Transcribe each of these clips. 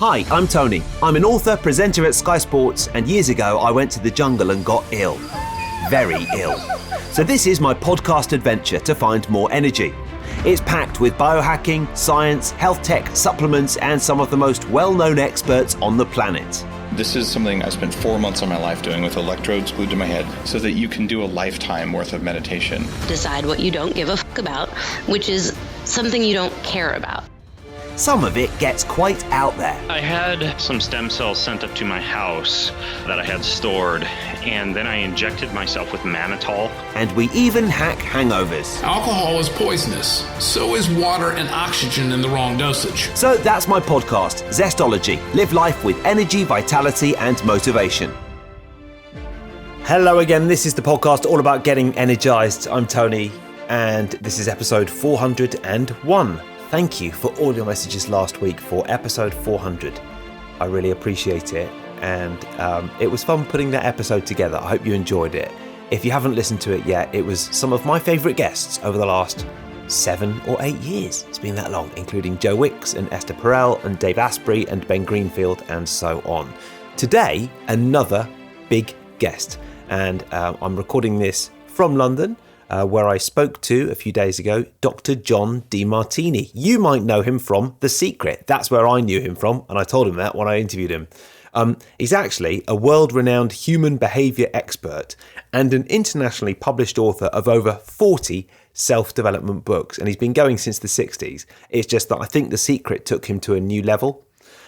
Hi, I'm Tony. I'm an author, presenter at Sky Sports, and years ago I went to the jungle and got ill. Very ill. So this is my podcast adventure to find more energy. It's packed with biohacking, science, health tech, supplements, and some of the most well-known experts on the planet. This is something I spent 4 months of my life doing with electrodes glued to my head so that you can do a lifetime worth of meditation. Decide what you don't give a fuck about, which is something you don't care about. Some of it gets quite out there. I had some stem cells sent up to my house that I had stored, and then I injected myself with mannitol. And we even hack hangovers. Alcohol is poisonous. So is water and oxygen in the wrong dosage. So that's my podcast, Zestology. Live life with energy, vitality, and motivation. Hello again. This is the podcast all about getting energized. I'm Tony, and this is episode 401. Thank you for all your messages last week for episode 400. I really appreciate it, and it was fun putting that episode together. I hope you enjoyed it. If you haven't listened to it yet, it was some of my favourite guests over the last 7 or 8 years. It's been that long, including Joe Wicks and Esther Perel and Dave Asprey and Ben Greenfield and so on. Today, another big guest, and I'm recording this from London, where I spoke to, a few days ago, Dr. John Demartini. You might know him from The Secret. That's where I knew him from, and I told him that when I interviewed him. He's actually a world-renowned human behaviour expert and an internationally published author of over 40 self-development books, and he's been going since the 60s. It's just that I think The Secret took him to a new level.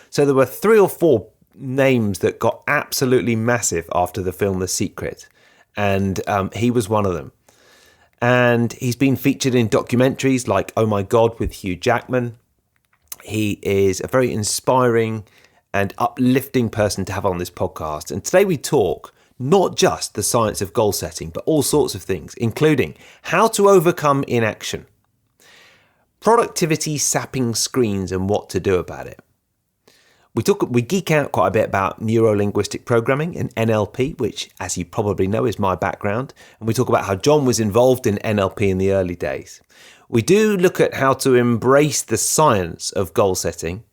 So there were 3 or 4 names that got absolutely massive after the film The Secret, and he was one of them. And he's been featured in documentaries like Oh My God with Hugh Jackman. He is a very inspiring and uplifting person to have on this podcast. And today we talk not just the science of goal setting, but all sorts of things, including how to overcome inaction, productivity sapping screens and what to do about it. We geek out quite a bit about neuro-linguistic programming and NLP, which, as you probably know, is my background. And we talk about how John was involved in NLP in the early days. We do look at how to embrace the science of goal setting.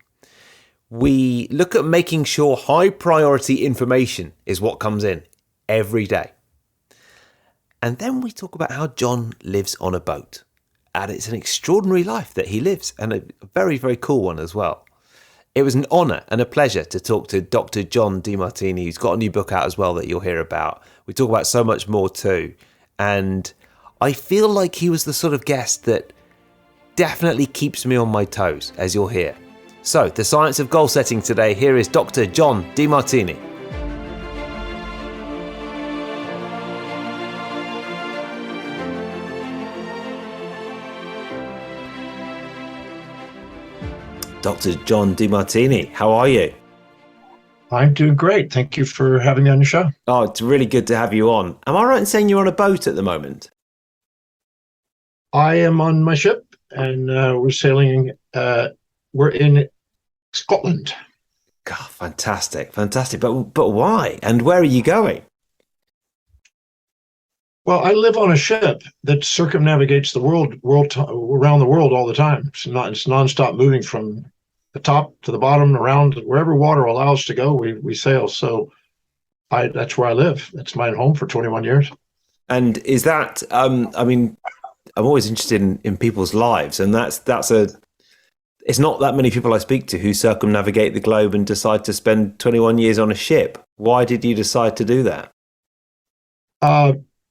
We look at making sure high-priority information is what comes in every day. And then we talk about how John lives on a boat. And it's an extraordinary life that he lives, and a very, very cool one as well. It was an honour and a pleasure to talk to Dr. John Demartini, who's got a new book out as well that you'll hear about. We talk about so much more too. And I feel like he was the sort of guest that definitely keeps me on my toes, as you'll hear. So, the science of goal setting today, here is Dr. John Demartini. Dr. John Demartini, how are you? I'm doing great. Thank you for having me on your show. Oh, it's really good to have you on. Am I right in saying you're on a boat at the moment? I am on my ship, and we're sailing. We're in Scotland. God, fantastic. But why? And where are you going? Well, I live on a ship that circumnavigates the world around the world all the time. It's nonstop moving from the top to the bottom, around wherever water allows to go. We sail. So that's where I live. That's my home for 21 years. And is that? I'm always interested in people's lives, and it's not that many people I speak to who circumnavigate the globe and decide to spend 21 years on a ship. Why did you decide to do that?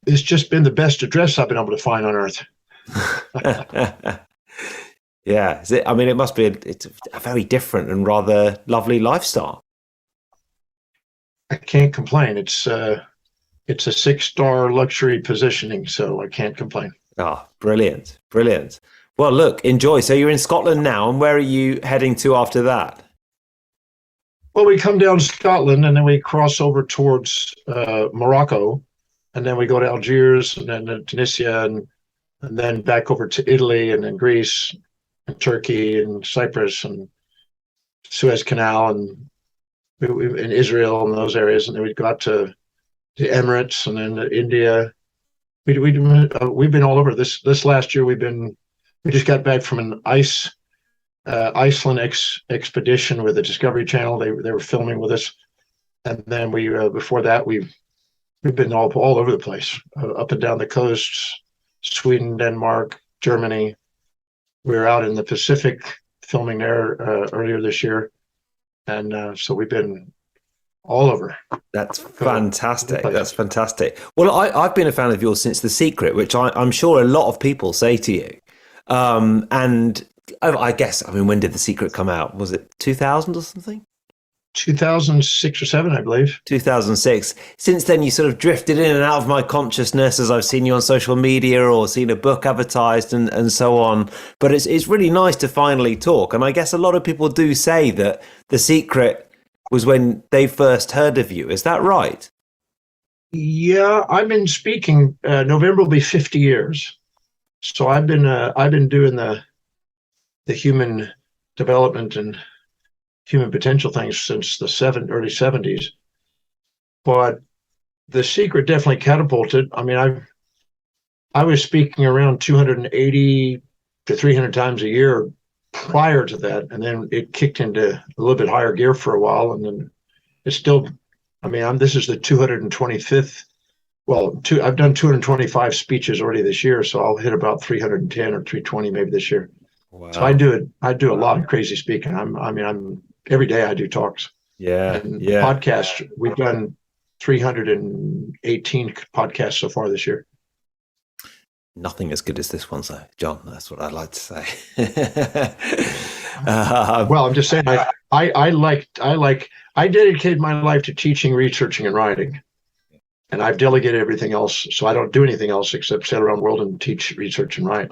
It's just been the best address I've been able to find on Earth. Yeah, it must be it's a very different and rather lovely lifestyle. I can't complain. It's a 6-star luxury positioning, so I can't complain. Ah, brilliant. Well, look, enjoy. So you're in Scotland now, and where are you heading to after that? Well, we come down to Scotland, and then we cross over towards Morocco, and then we go to Algiers, and then to Tunisia, and then back over to Italy, and then Greece, and Turkey, and Cyprus, and Suez Canal, and in Israel, and those areas. And then we'd go out to the Emirates, and then to India. We've been all over. This last year, we just got back from an ice Iceland expedition with the Discovery Channel. They were filming with us, and then we before that we've been all over the place, up and down the coasts, Sweden, Denmark, Germany. We were out in the Pacific filming there earlier this year, and so we've been all over. That's fantastic. That's fantastic. Well, I've been a fan of yours since The Secret, which I'm sure a lot of people say to you. And I guess, I mean, when did The Secret come out? Was it 2000 or something? 2006 or 7, I believe. 2006. Since then, you sort of drifted in and out of my consciousness as I've seen you on social media or seen a book advertised and so on. But it's really nice to finally talk. And I guess a lot of people do say that The Secret was when they first heard of you. Is that right? Yeah, I've been speaking. November will be 50 years. So I've been doing the human development and human potential things since the early 70s. But The Secret definitely catapulted. I mean, I was speaking around 280 to 300 times a year prior to that, and then it kicked into a little bit higher gear for a while, and then it's still, I mean, this is the 225th. Well, I've done 225 speeches already this year, so I'll hit about 310 or 320 maybe this year. Wow. So I do a lot of crazy speaking. I'm every day I do talks. Yeah. Podcasts. We've done 318 podcasts so far this year. Nothing as good as this one, though, John. That's what I'd like to say. Well, I'm just saying, I dedicated my life to teaching, researching, and writing, and I've delegated everything else. So I don't do anything else except sail around the world and teach, research, and write.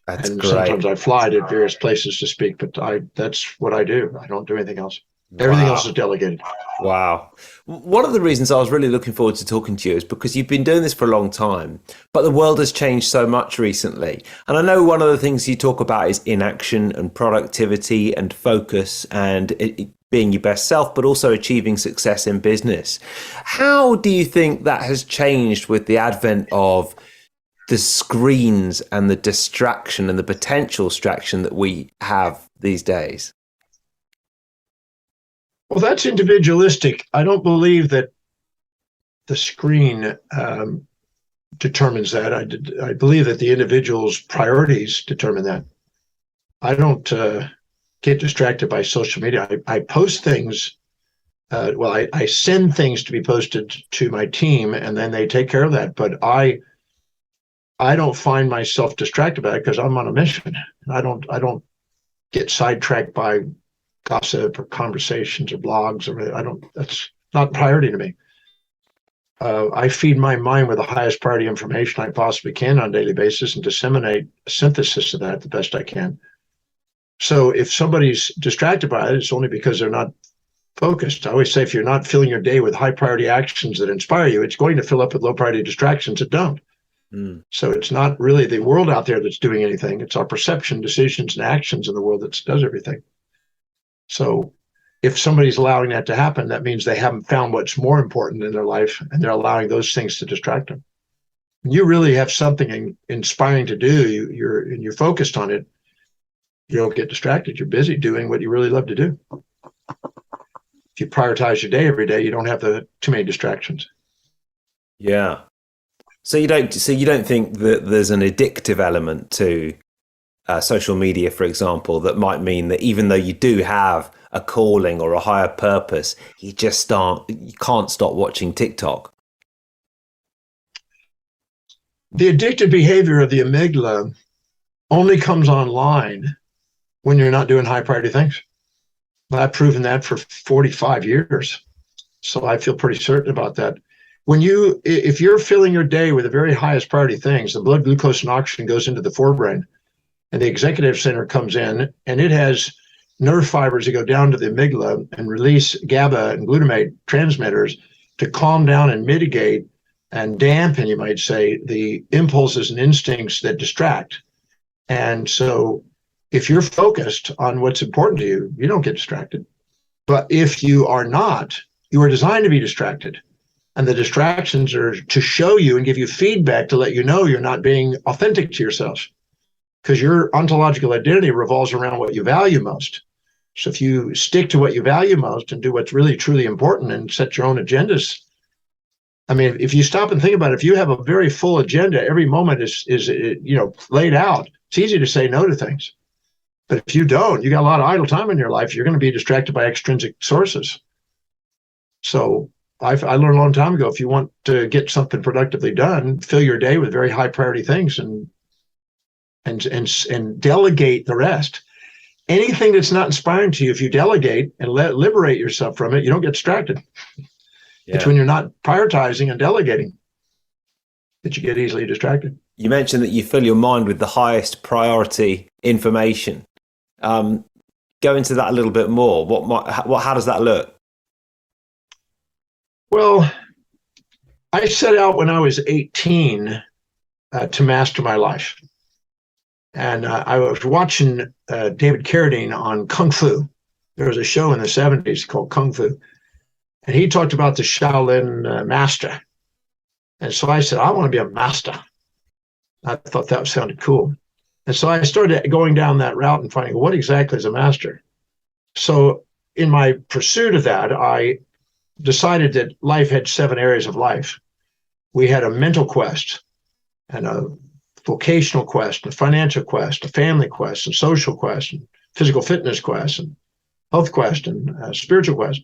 That's and great. Sometimes I fly to various places to speak, but that's what I do. I don't do anything else. Everything else is delegated. Wow. One of the reasons I was really looking forward to talking to you is because you've been doing this for a long time, but the world has changed so much recently. And I know one of the things you talk about is inaction and productivity and focus and being your best self, but also achieving success in business. How do you think that has changed with the advent of the screens and the distraction and the potential distraction that we have these days? Well, that's individualistic. I don't believe that the screen determines that. I believe that the individual's priorities determine that. I don't get distracted by social media. I post things. I send things to be posted to my team, and then they take care of that. But I don't find myself distracted by it because I'm on a mission. I don't get sidetracked by gossip or conversations or blogs that's not a priority to me. I feed my mind with the highest priority information I possibly can on a daily basis and disseminate a synthesis of that the best I can. So if somebody's distracted by it, it's only because they're not focused. I always say, if you're not filling your day with high priority actions that inspire you, it's going to fill up with low priority distractions that don't. So it's not really the world out there that's doing anything. It's our perception, decisions, and actions in the world that does everything. So if somebody's allowing that to happen, that means they haven't found what's more important in their life, and they're allowing those things to distract them. When you really have something inspiring to do, you're focused on it, you don't get distracted. You're busy doing what you really love to do. If you prioritize your day every day, you don't have too many distractions. Yeah. So you don't think that there's an addictive element to social media, for example, that might mean that even though you do have a calling or a higher purpose, you can't stop watching TikTok? The addictive behavior of the amygdala only comes online when you're not doing high priority things. I've proven that for 45 years. So I feel pretty certain about that. If you're filling your day with the very highest priority things, the blood glucose and oxygen goes into the forebrain, and the executive center comes in, and it has nerve fibers that go down to the amygdala and release GABA and glutamate transmitters to calm down and mitigate and dampen, you might say, the impulses and instincts that distract. And so if you're focused on what's important to you, you don't get distracted. But if you are not, you are designed to be distracted. And the distractions are to show you and give you feedback to let you know you're not being authentic to yourself. because your ontological identity revolves around what you value most. So if you stick to what you value most and do what's really, truly important and set your own agendas, I mean, if you stop and think about it, if you have a very full agenda, every moment is laid out, it's easy to say no to things. But if you don't, you got a lot of idle time in your life, you're going to be distracted by extrinsic sources. So I learned a long time ago, if you want to get something productively done, fill your day with very high priority things and delegate the rest. Anything that's not inspiring to you, if you delegate and liberate yourself from it, you don't get distracted. Yeah. It's when you're not prioritizing and delegating that you get easily distracted. You mentioned that you fill your mind with the highest priority information. Go into that a little bit more. How does that look? Well, I set out when I was 18 to master my life. And I was watching David Carradine on Kung Fu. There was a show in the 70s called Kung Fu. And he talked about the Shaolin master. And so I said, I want to be a master. I thought that sounded cool. And so I started going down that route and finding what exactly is a master. So in my pursuit of that, I decided that life had 7 areas of life. We had a mental quest and a vocational quest, a financial quest, a family quest, a social quest, and physical fitness quest, and health quest, and spiritual quest.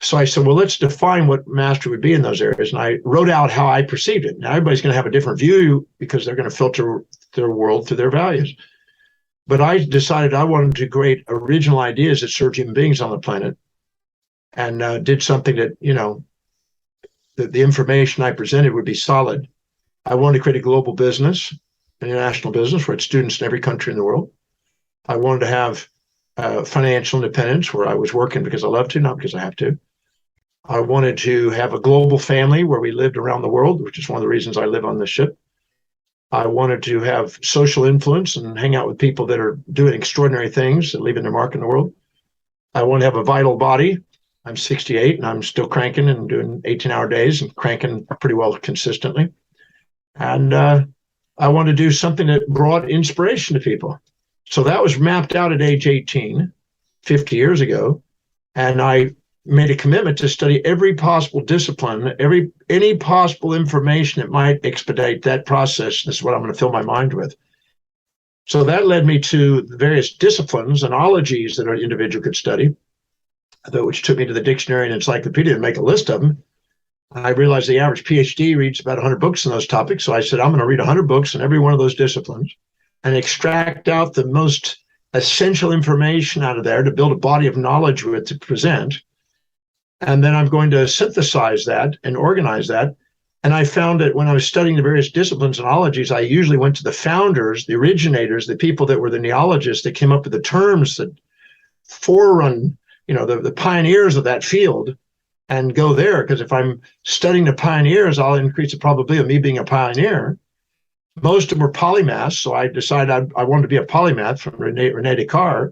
So I said, well, let's define what mastery would be in those areas. And I wrote out how I perceived it. Now, everybody's going to have a different view because they're going to filter their world through their values. But I decided I wanted to create original ideas that serve human beings on the planet, and did something that, the information I presented would be solid. I wanted to create a global business, an international business, where it's students in every country in the world. I wanted to have financial independence, where I was working because I love to, not because I have to. I wanted to have a global family where we lived around the world, which is one of the reasons I live on this ship. I wanted to have social influence and hang out with people that are doing extraordinary things and leaving their mark in the world. I want to have a vital body. I'm 68 and I'm still cranking and doing 18-hour days and cranking pretty well consistently. And I wanted to do something that brought inspiration to people. So that was mapped out at age 18, 50 years ago. And I made a commitment to study every possible discipline, any possible information that might expedite that process. This is what I'm going to fill my mind with. So that led me to the various disciplines and ologies that an individual could study, which took me to the dictionary and encyclopedia to make a list of them. I realized the average PhD reads about 100 books in those topics. So I said, I'm going to read 100 books in every one of those disciplines and extract out the most essential information out of there to build a body of knowledge with to present. And then I'm going to synthesize that and organize that. And I found that when I was studying the various disciplines and ologies, I usually went to the founders, the originators, the people that were the neologists that came up with the terms that forerun, the pioneers of that field, and go there. Because if I'm studying the pioneers, I'll increase the probability of me being a pioneer. Most of them were polymaths, so I decided I wanted to be a polymath from Rene Descartes.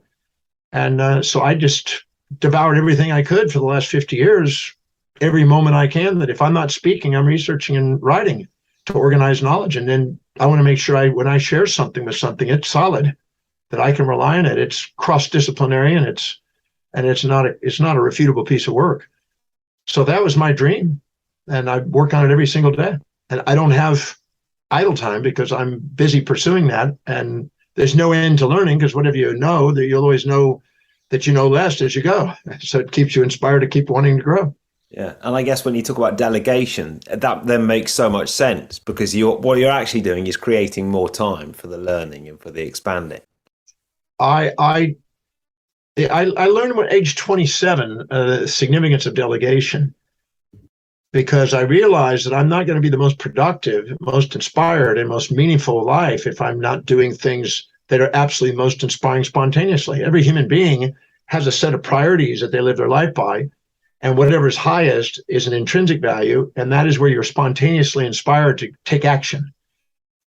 And so I just devoured everything I could for the last 50 years, every moment I can, that if I'm not speaking, I'm researching and writing to organize knowledge. And then I want to make sure when I share something with something, it's solid, that I can rely on it. It's cross-disciplinary and it's not a refutable piece of work. So that was my dream. And I work on it every single day. And I don't have idle time because I'm busy pursuing that. And there's no end to learning, because whatever you know, that you'll always know that you know less as you go. So it keeps you inspired to keep wanting to grow. Yeah. And I guess when you talk about delegation, that then makes so much sense, because what you're actually doing is creating more time for the learning and for the expanding. I learned at age 27 the significance of delegation, because I realized that I'm not going to be the most productive, most inspired, and most meaningful life if I'm not doing things that are absolutely most inspiring spontaneously. Every human being has a set of priorities that they live their life by, and whatever is highest is an intrinsic value, and that is where you're spontaneously inspired to take action.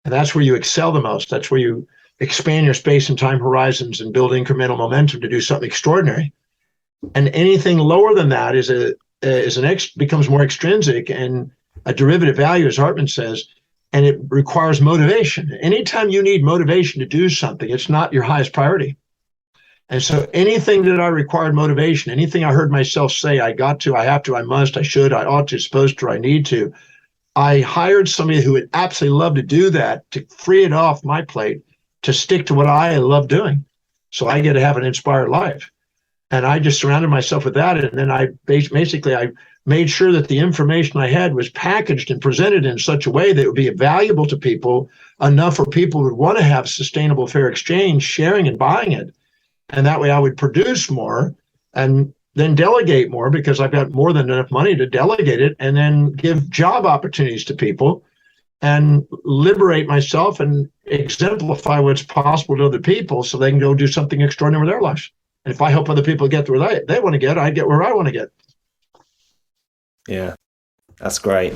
And that's where you excel the most. That's where you expand your space and time horizons and build incremental momentum to do something extraordinary. And anything lower than that becomes more extrinsic and a derivative value, as Hartman says. and it requires motivation. Anytime you need motivation to do something, it's not your highest priority. And so anything that I required motivation, anything I heard myself say, I got to, I have to, I must, I should, I ought to, supposed to, I need to, I hired somebody who would absolutely love to do that, to free it off my plate, to stick to what I love doing. So I get to have an inspired life. And I just surrounded myself with that. And then I made sure that the information I had was packaged and presented in such a way that it would be valuable to people, enough for people who would want to have sustainable fair exchange, sharing and buying it. And that way I would produce more and then delegate more, because I've got more than enough money to delegate it, and then give job opportunities to people and liberate myself and exemplify what's possible to other people so they can go do something extraordinary with their lives. And if I help other people get to where they want to get, I get where I want to get. Yeah, that's great.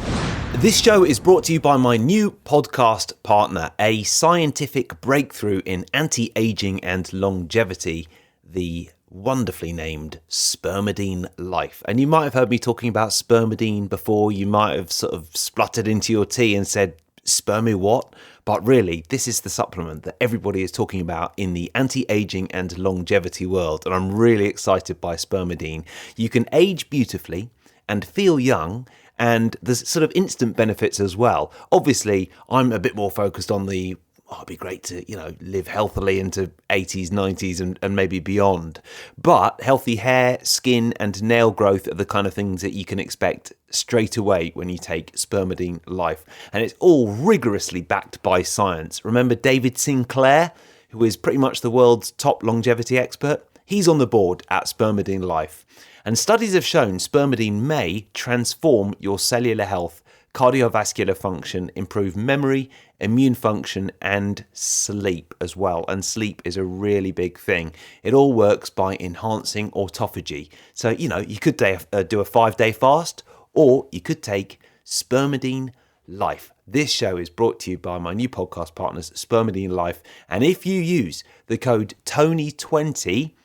This show is brought to you by my new podcast partner, a scientific breakthrough in anti-aging and longevity, the wonderfully named Spermidine Life. And you might have heard me talking about Spermidine before. You might have sort of spluttered into your tea and said, Spermi what? But really, this is the supplement that everybody is talking about in the anti-aging and longevity world. And I'm really excited by Spermidine. You can age beautifully and feel young, and there's sort of instant benefits as well. Obviously, I'm a bit more focused on the, it'd be great to, live healthily into 80s, 90s and maybe beyond. But healthy hair, skin and nail growth are the kind of things that you can expect straight away when you take Spermidine Life. And it's all rigorously backed by science. Remember David Sinclair, who is pretty much the world's top longevity expert? He's on the board at Spermidine Life. And studies have shown Spermidine may transform your cellular health, cardiovascular function, improve memory, immune function, and sleep as well. And sleep is a really big thing. It all works by enhancing autophagy. So, you could do a 5-day fast, or you could take Spermidine Life. This show is brought to you by my new podcast partners, Spermidine Life. And if you use the code TONY20,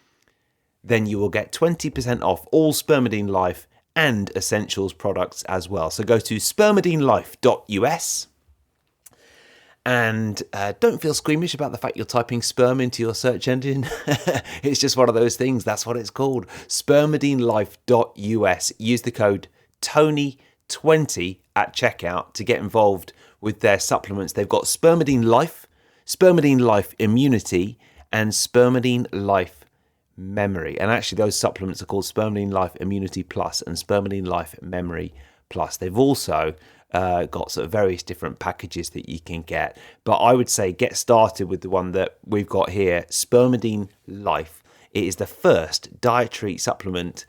then you will get 20% off all Spermidine Life and Essentials products as well. So go to spermidinelife.us and don't feel squeamish about the fact you're typing sperm into your search engine. It's just one of those things. That's what it's called. Spermidinelife.us. Use the code TONY20 at checkout to get involved with their supplements. They've got Spermidine Life, Spermidine Life Immunity, and Spermidine Life Memory. And actually those supplements are called Spermidine Life Immunity Plus and Spermidine Life Memory Plus. They've also got sort of various different packages that you can get, but I would say get started with the one that we've got here, Spermidine Life. It is the first dietary supplement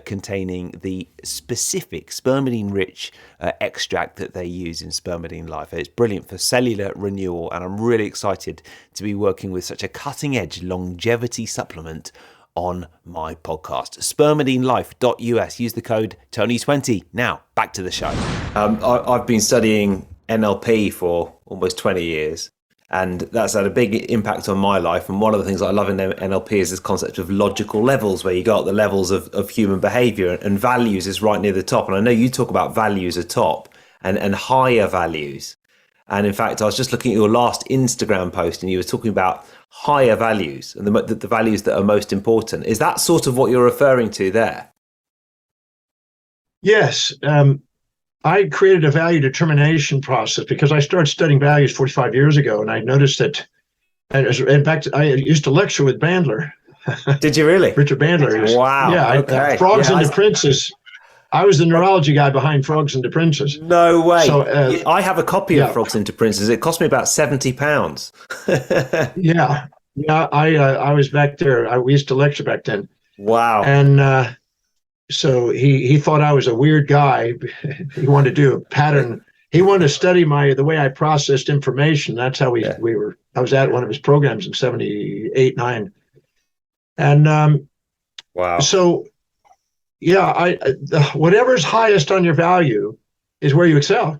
containing the specific spermidine-rich extract that they use in Spermidine Life. It's brilliant for cellular renewal, and I'm really excited to be working with such a cutting-edge longevity supplement on my podcast. Spermidinelife.us. Use the code TONY20. Now, back to the show. I've been studying NLP for almost 20 years. And that's had a big impact on my life. And one of the things I love in NLP is this concept of logical levels, where you got the levels of human behavior, and values is right near the top. And I know you talk about values atop and higher values. And in fact, I was just looking at your last Instagram post and you were talking about higher values and the values that are most important. Is that sort of what you're referring to there? Yes. I created a value determination process because I started studying values 45 years ago, and I noticed that, and in fact, I used to lecture with Bandler. Did you really? Richard Bandler. Wow. Yeah. Okay. Frogs into Princes. I was the neurology guy behind Frogs into Princes. No way. So, I have a copy of Frogs into Princes. It cost me about £70. Yeah. I was back there. We used to lecture back then. Wow. And so he thought I was a weird guy. He wanted to do a pattern. He wanted to study the way I processed information. That's how we were. I was at one of his programs in 78, 9. And wow. So whatever's highest on your value is where you excel.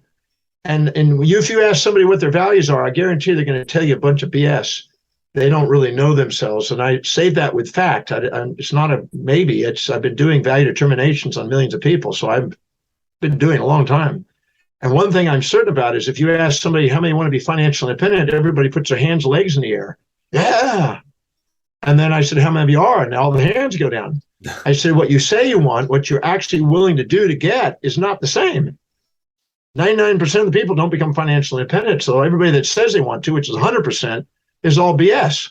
And if you ask somebody what their values are, I guarantee they're going to tell you a bunch of BS. They don't really know themselves. And I say that with fact. It's not a maybe. I've been doing value determinations on millions of people. So I've been doing it a long time. And one thing I'm certain about is if you ask somebody how many want to be financially independent, everybody puts their hands and legs in the air. Yeah. And then I said, how many of you are? And all the hands go down. I said, what you say you want, what you're actually willing to do to get is not the same. 99% of the people don't become financially independent. So everybody that says they want to, which is 100%, is all BS.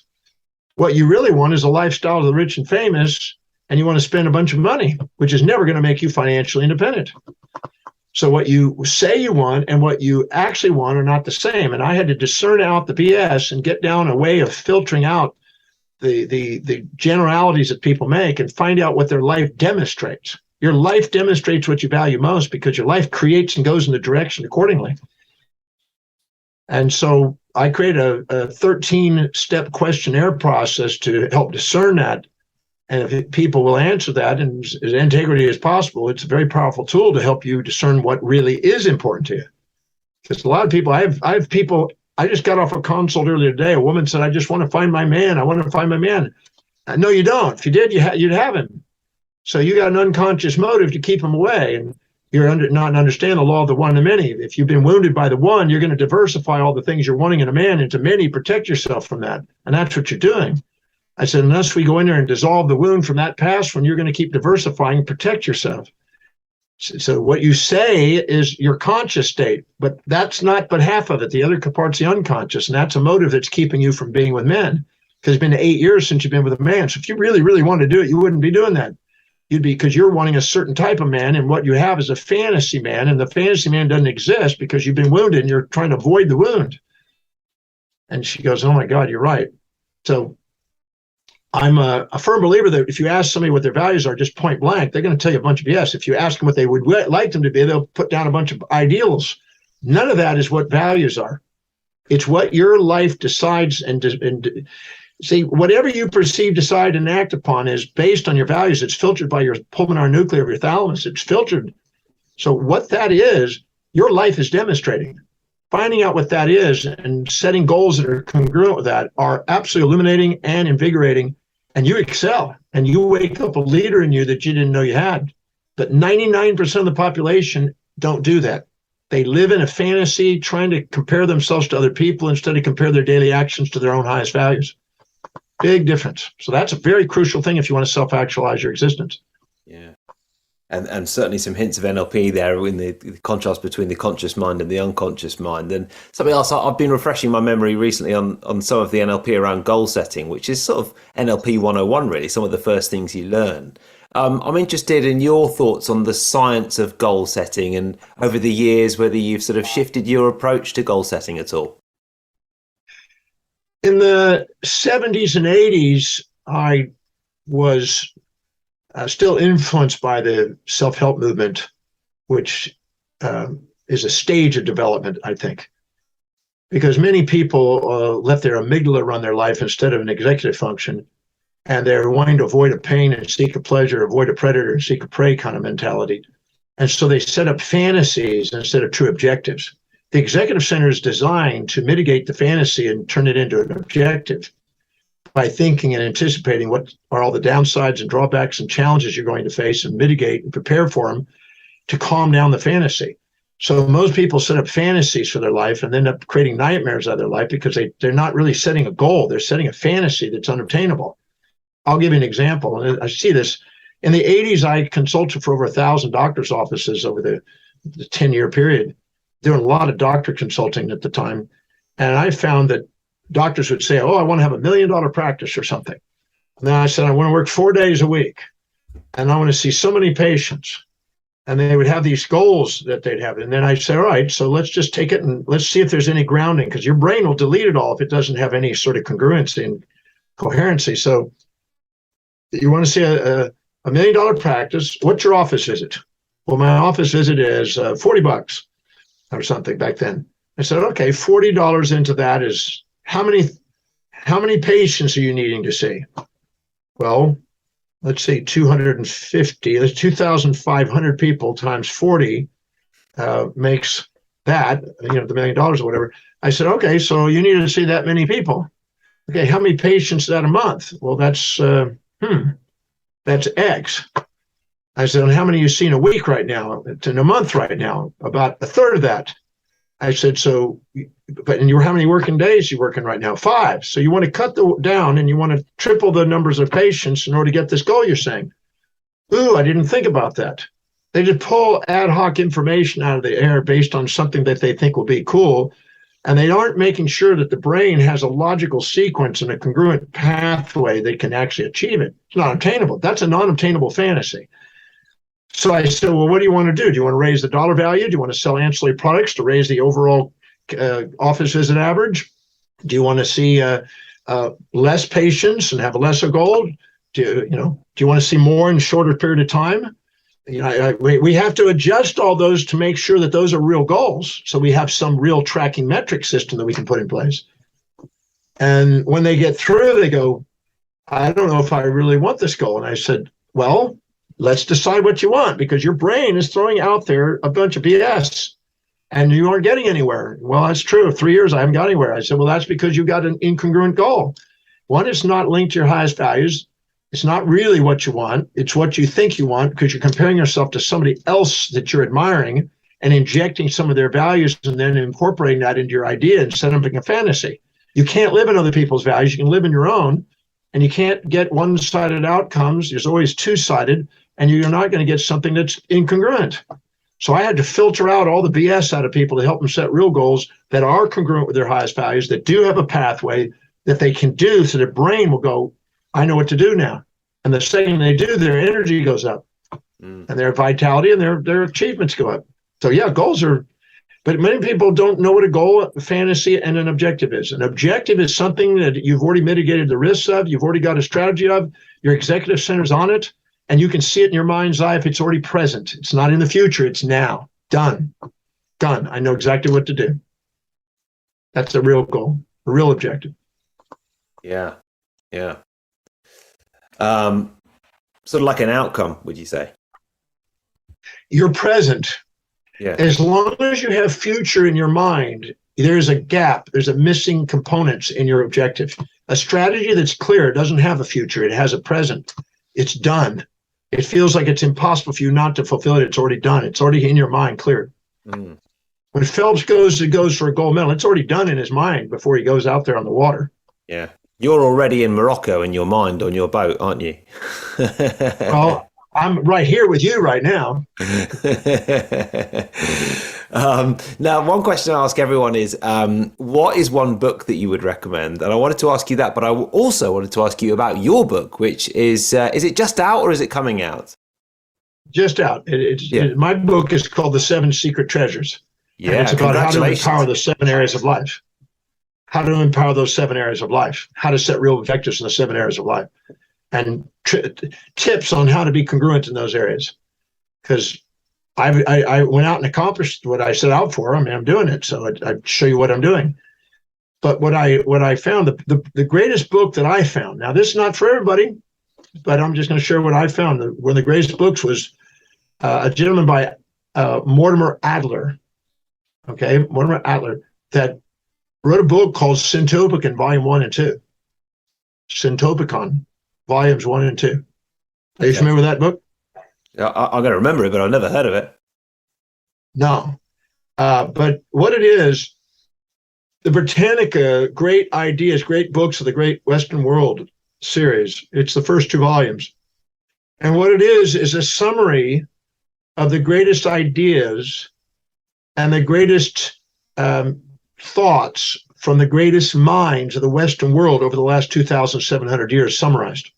What you really want is a lifestyle of the rich and famous, and you want to spend a bunch of money, which is never going to make you financially independent. So what you say you want and what you actually want are not the same. And I had to discern out the BS and get down a way of filtering out the generalities that people make and find out what their life demonstrates. Your life demonstrates what you value most because your life creates and goes in the direction accordingly. And so I created a 13-step questionnaire process to help discern that. And if people will answer that and as integrity as possible, it's a very powerful tool to help you discern what really is important to you. Because a lot of people, I have people, I just got off a consult earlier today. A woman said, I just want to find my man. I want to find my man. No, you don't. If you did, you'd have him. So you got an unconscious motive to keep him away. And you're not understand the law of the one to many. If you've been wounded by the one, you're going to diversify all the things you're wanting in a man into many, protect yourself from that. And that's what you're doing. I said, unless we go in there and dissolve the wound from that past one, you're going to keep diversifying and protect yourself. So what you say is your conscious state, but that's not but half of it. The other part's the unconscious, and that's a motive that's keeping you from being with men. Because it's been 8 years since you've been with a man. So if you really, really want to do it, you wouldn't be doing that. You'd be, because you're wanting a certain type of man, and what you have is a fantasy man, and the fantasy man doesn't exist because you've been wounded and you're trying to avoid the wound. And she goes, oh my God, you're right. So I'm a firm believer that if you ask somebody what their values are, just point blank, they're going to tell you a bunch of BS. If you ask them what they would like them to be, they'll put down a bunch of ideals. None of that is what values are. It's what your life decides and see, whatever you perceive, decide, and act upon is based on your values. It's filtered by your pulmonary nucleus of your thalamus. It's filtered. So what that is, your life is demonstrating. Finding out what that is and setting goals that are congruent with that are absolutely illuminating and invigorating. And you excel, and you wake up a leader in you that you didn't know you had. But 99% of the population don't do that. They live in a fantasy trying to compare themselves to other people instead of compare their daily actions to their own highest values. Big difference. So that's a very crucial thing if you want to self-actualize your existence. Yeah. And certainly some hints of NLP there in the contrast between the conscious mind and the unconscious mind. And something else, I've been refreshing my memory recently on some of the NLP around goal setting, which is sort of NLP 101, really, some of the first things you learn. I'm interested in your thoughts on the science of goal setting and over the years, whether you've sort of shifted your approach to goal setting at all. In the 70s and 80s, I was still influenced by the self-help movement, which is a stage of development, I think, because many people let their amygdala run their life instead of an executive function, and they're wanting to avoid a pain and seek a pleasure, avoid a predator and seek a prey kind of mentality. And so they set up fantasies instead of true objectives. The executive center is designed to mitigate the fantasy and turn it into an objective by thinking and anticipating what are all the downsides and drawbacks and challenges you're going to face and mitigate and prepare for them to calm down the fantasy. So most people set up fantasies for their life and end up creating nightmares out of their life because they're not really setting a goal. They're setting a fantasy that's unobtainable. I'll give you an example. I see this. In the 80s, I consulted for over 1,000 doctors' offices over the 10-year period, doing a lot of doctor consulting at the time. And I found that doctors would say, oh, I want to have $1 million practice or something. And then I said, I want to work 4 days a week. And I want to see so many patients. And they would have these goals that they'd have. And then I said, all right, so let's just take it and let's see if there's any grounding, because your brain will delete it all if it doesn't have any sort of congruency and coherency. So you want to see a $1 million practice. What's your office visit? Well, my office visit is $40 or something back then. I said, okay, $40 into that is how many patients are you needing to see? Well, let's say 250, that's 2,500 people times 40 makes that, the $1 million or whatever. I said, okay, so you need to see that many people. Okay, how many patients is that a month? Well, that's X. I said, and how many you see in a week right now, in a month right now? About a third of that. I said, so, but and how many working days are you working right now? 5. So you want to cut down and you want to triple the numbers of patients in order to get this goal, you're saying. Ooh, I didn't think about that. They just pull ad hoc information out of the air based on something that they think will be cool. And they aren't making sure that the brain has a logical sequence and a congruent pathway that can actually achieve it. It's not obtainable. That's a non-obtainable fantasy. So I said, well, what do you want to do? Do you want to raise the dollar value? Do you want to sell ancillary products to raise the overall office visit average? Do you want to see less patients and have a lesser goal? Do you want to see more in a shorter period of time? We have to adjust all those to make sure that those are real goals. So we have some real tracking metric system that we can put in place. And when they get through, they go, I don't know if I really want this goal. And I said, well, let's decide what you want, because your brain is throwing out there a bunch of BS and you aren't getting anywhere. Well, that's true. 3 years, I haven't got anywhere. I said, well, that's because you got an incongruent goal. One, it's not linked to your highest values. It's not really what you want. It's what you think you want, because you're comparing yourself to somebody else that you're admiring and injecting some of their values and then incorporating that into your idea and setting up a fantasy. You can't live in other people's values. You can live in your own, and you can't get one-sided outcomes. There's always two-sided, and you're not going to get something that's incongruent. So I had to filter out all the BS out of people to help them set real goals that are congruent with their highest values, that do have a pathway that they can do, so their brain will go, I know what to do now. And the second they do, their energy goes up and their vitality and their achievements go up. So yeah, goals are, but many people don't know what a goal, a fantasy, and an objective is. An objective is something that you've already mitigated the risks of, you've already got a strategy of, your executive center's on it, and you can see it in your mind's eye if it's already present. It's not in the future, it's now. Done. I know exactly what to do. That's a real goal, a real objective. Yeah. Sort of like an outcome, would you say? You're present. Yeah. As long as you have future in your mind, there's a gap, there's a missing components in your objective. A strategy that's clear doesn't have a future, it has a present. It's done. It feels like it's impossible for you not to fulfill it. It's already done. It's already in your mind, clear. When Phelps goes for a gold medal, it's already done in his mind before he goes out there on the water. Yeah. You're already in Morocco in your mind on your boat, aren't you? Well, I'm right here with you right now. Now, one question I ask everyone is, what is one book that you would recommend? And I wanted to ask you that, but I also wanted to ask you about your book, which is it just out or is it coming out? Just out. My book is called The 7 Secret Treasures. Yeah, and it's about how to empower the 7 areas of life. How to empower those 7 areas of life, how to set real objectives in the 7 areas of life, and tips on how to be congruent in those areas. Because I went out and accomplished what I set out for. I mean, I'm doing it, so I'd show you what I'm doing. But what I found, the greatest book that I found, now this is not for everybody, but I'm just going to share what I found. One of the greatest books was a gentleman by Mortimer Adler. Okay, Mortimer Adler, that wrote a book called Syntopicon, Volume 1 and 2. Syntopicon, Volumes 1 and 2. Are you familiar with that book? I'm going to remember it, but I've never heard of it. No. But what it is, the Britannica, Great Ideas, Great Books of the Great Western World series. It's the first 2 volumes. And what it is a summary of the greatest ideas and the greatest thoughts from the greatest minds of the Western world over the last 2,700 years summarized.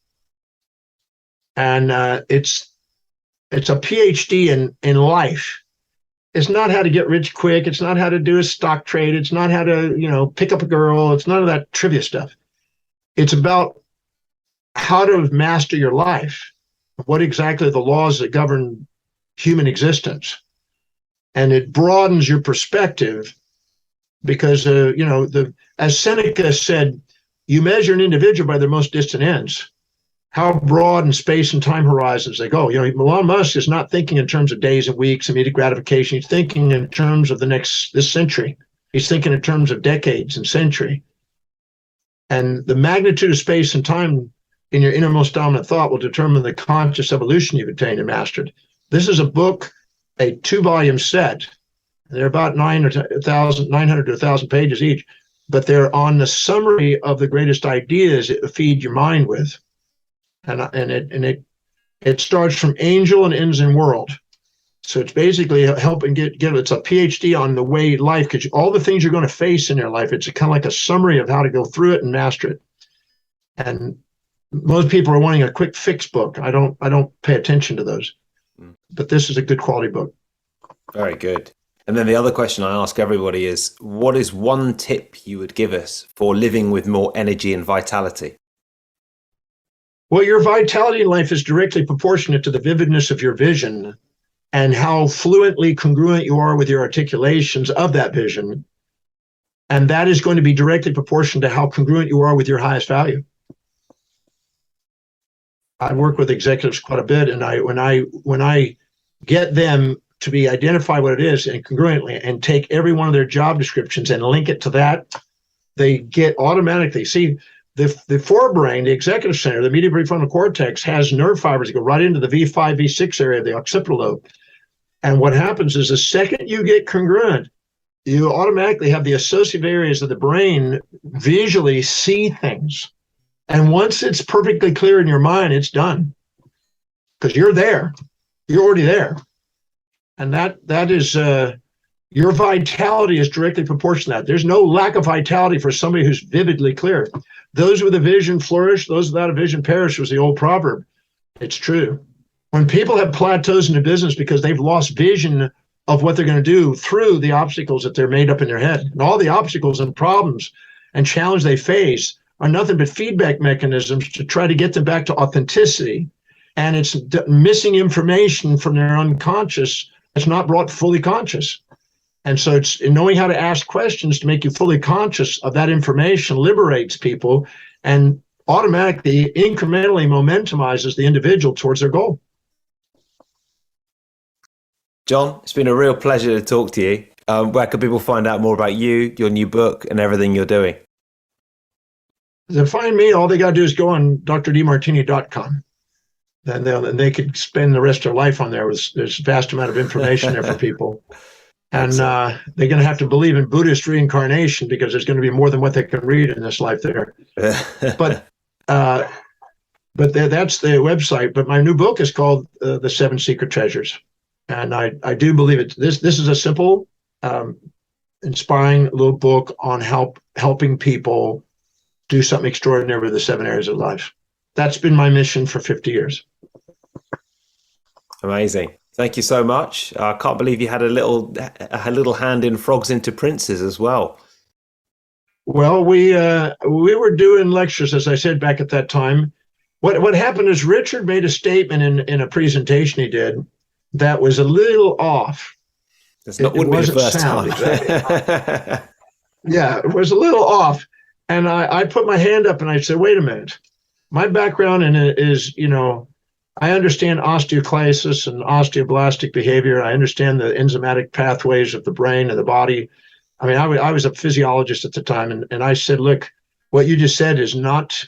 And it's a PhD in life. It's not how to get rich quick. It's not how to do a stock trade. It's not how to, pick up a girl. It's none of that trivia stuff. It's about how to master your life. What exactly are the laws that govern human existence? And it broadens your perspective. Because, as Seneca said, you measure an individual by their most distant ends. How broad in space and time horizons they go. Elon Musk is not thinking in terms of days and weeks, immediate gratification. He's thinking in terms of this century. He's thinking in terms of decades and century. And the magnitude of space and time in your innermost dominant thought will determine the conscious evolution you've attained and mastered. This is a book, a 2-volume set. They're about 900 to 1,000 pages each, but they're on the summary of the greatest ideas it feed your mind with. And it starts from angel and ends in world. So it's basically helping it's a PhD on the way life, because all the things you're going to face in your life, it's kind of like a summary of how to go through it and master it. And most people are wanting a quick fix book. I don't pay attention to those, but this is a good quality book. Very good. And then the other question I ask everybody is, what is one tip you would give us for living with more energy and vitality? Well, your vitality in life is directly proportionate to the vividness of your vision and how fluently congruent you are with your articulations of that vision. And that is going to be directly proportional to how congruent you are with your highest value. I work with executives quite a bit, and when I get them to be identify what it is and congruently and take every one of their job descriptions and link it to that, they get automatically, see, the forebrain, the executive center, the medial prefrontal cortex has nerve fibers that go right into the V5, V6 area of the occipital lobe. And what happens is the second you get congruent, you automatically have the associative areas of the brain visually see things. And once it's perfectly clear in your mind, it's done. Because you're there. You're already there. And that is your vitality is directly proportional to that. There's no lack of vitality for somebody who's vividly clear. Those with a vision flourish, those without a vision perish was the old proverb. It's true. When people have plateaus in the business because they've lost vision of what they're going to do through the obstacles that they're made up in their head, and all the obstacles and problems and challenge they face are nothing but feedback mechanisms to try to get them back to authenticity. And it's missing information from their unconscious that's not brought fully conscious. And so it's knowing how to ask questions to make you fully conscious of that information liberates people and automatically, incrementally momentumizes the individual towards their goal. John, it's been a real pleasure to talk to you. Where can people find out more about you, your new book, and everything you're doing? To find me, all they got to do is go on drdemartini.com. Then they could spend the rest of their life on there. There's a vast amount of information there for people. And they're going to have to believe in Buddhist reincarnation because there's going to be more than what they can read in this life there. But that's the website. But my new book is called The 7 Secret Treasures. And I do believe it. This is a simple, inspiring little book on helping people do something extraordinary with the 7 areas of life. That's been my mission for 50 years. Amazing. Thank you so much. I can't believe you had a little hand in Frogs into Princes as well. Well, we were doing lectures, as I said, back at that time. What happened is Richard made a statement in a presentation he did that was a little off. Wouldn't be the first time. Exactly. Yeah, it was a little off. And I put my hand up and I said, wait a minute. My background in it is, I understand osteoclasis and osteoblastic behavior. I understand the enzymatic pathways of the brain and the body. I mean, I was a physiologist at the time. And I said, look, what you just said is not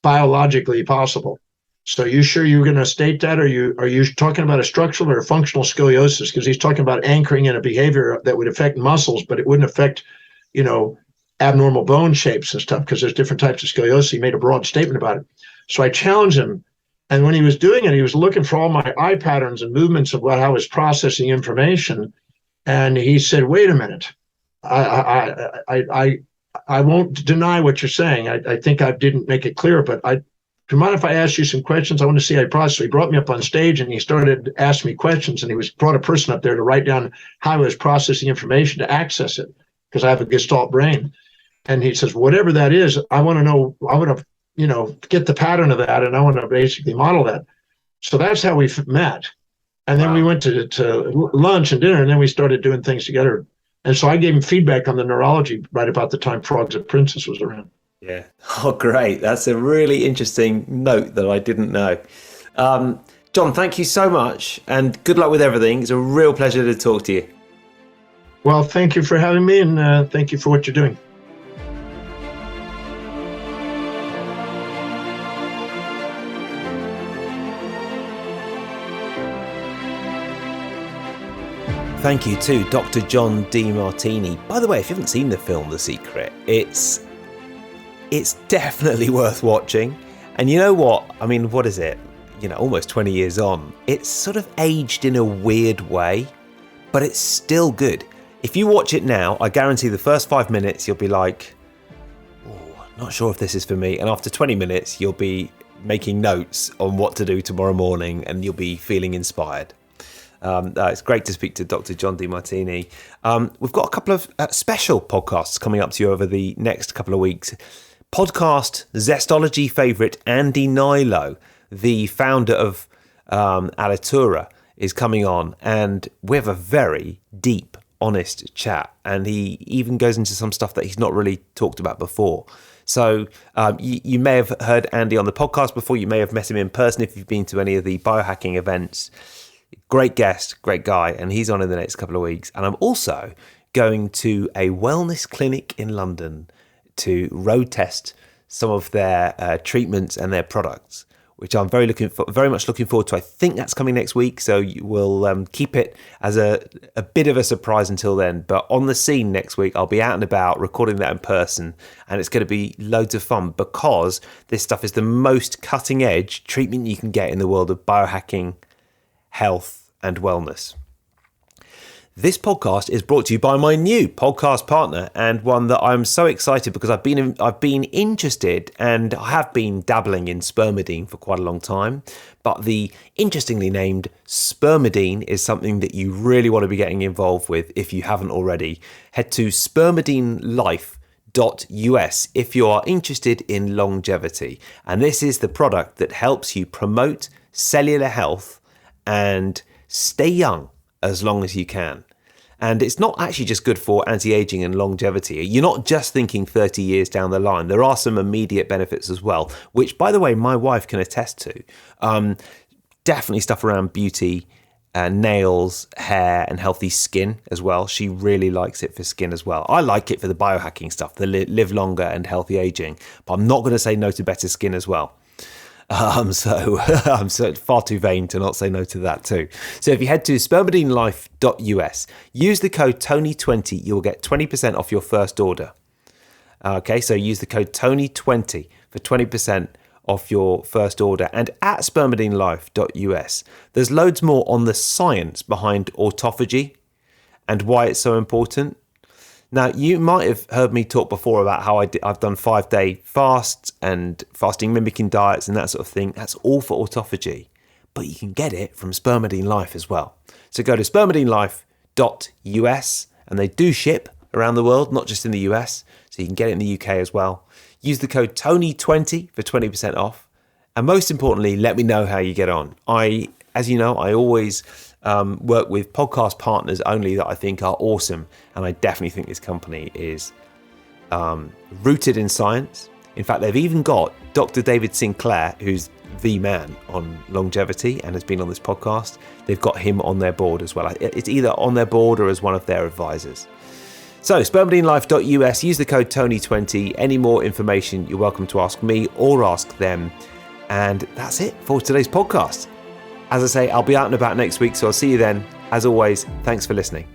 biologically possible. So you sure you're going to state that? Are you talking about a structural or a functional scoliosis? Because he's talking about anchoring in a behavior that would affect muscles, but it wouldn't affect, abnormal bone shapes and stuff, because there's different types of scoliosis. He made a broad statement about it. So I challenged him. And when he was doing it, he was looking for all my eye patterns and movements of how I was processing information. And he said, wait a minute. I won't deny what you're saying. I think I didn't make it clear, but do you mind if I ask you some questions? I want to see how I process. So he brought me up on stage and he started asking me questions, and he brought a person up there to write down how I was processing information to access it, because I have a Gestalt brain. And he says, whatever that is, I want to get the pattern of that, and I want to basically model that. So that's how we met. And then we went to lunch and dinner, and then we started doing things together. And so I gave him feedback on the neurology right about the time Frogs and Princess was around. Yeah. Oh, great. That's a really interesting note that I didn't know. John, thank you so much, and good luck with everything. It's a real pleasure to talk to you. Well, thank you for having me, and thank you for what you're doing. Thank you to Dr. John Demartini. By the way, if you haven't seen the film The Secret, it's definitely worth watching. And you know what? I mean, what is it? Almost 20 years on. It's sort of aged in a weird way, but it's still good. If you watch it now, I guarantee the first 5 minutes you'll be like, oh, not sure if this is for me. And after 20 minutes, you'll be making notes on what to do tomorrow morning and you'll be feeling inspired. It's great to speak to Dr. John Demartini. We've got a couple of special podcasts coming up to you over the next couple of weeks. Podcast Zestology favourite Andy Nilo, the founder of Alitura, is coming on, and we have a very deep, honest chat, and he even goes into some stuff that he's not really talked about before. So you may have heard Andy on the podcast before, you may have met him in person if you've been to any of the biohacking events. Great guest, great guy, and he's on in the next couple of weeks. And I'm also going to a wellness clinic in London to road test some of their treatments and their products, which I'm very much looking forward to. I think that's coming next week, so we'll keep it as a bit of a surprise until then. But on the scene next week, I'll be out and about recording that in person, and it's going to be loads of fun because this stuff is the most cutting edge treatment you can get in the world of biohacking, health and wellness. This podcast is brought to you by my new podcast partner, and one that I'm so excited because I've been interested and I have been dabbling in spermidine for quite a long time. But the interestingly named spermidine is something that you really want to be getting involved with if you haven't already. Head to spermidinelife.us if you are interested in longevity. And this is the product that helps you promote cellular health and stay young as long as you can. And it's not actually just good for anti-aging and longevity. You're not just thinking 30 years down the line. There are some immediate benefits as well, which, by the way, my wife can attest to. Definitely stuff around beauty, nails, hair, and healthy skin as well. She really likes it for skin as well. I like it for the biohacking stuff, the live longer and healthy aging. But I'm not going to say no to better skin as well. So I'm far too vain to not say no to that too. So if you head to spermidinelife.us, use the code Tony20, you will get 20% off your first order. Okay, so use the code Tony20 for 20% off your first order. And at spermidinelife.us, there's loads more on the science behind autophagy and why it's so important. Now, you might have heard me talk before about how I've done 5-day fasts and fasting mimicking diets and that sort of thing. That's all for autophagy, but you can get it from Spermidine Life as well. So go to spermidinelife.us, and they do ship around the world, not just in the US, so you can get it in the UK as well. Use the code Tony20 for 20% off. And most importantly, let me know how you get on. As you know, I always work with podcast partners only that I think are awesome, and I definitely think this company is rooted in science. In fact, they've even got Dr. David Sinclair, who's the man on longevity and has been on this podcast. They've got him on their board as well. It's either on their board or as one of their advisors. So spermidinelife.us, use the code Tony20. Any more information, you're welcome to ask me or ask them. And that's it for today's podcast. As I say, I'll be out and about next week, so I'll see you then. As always, thanks for listening.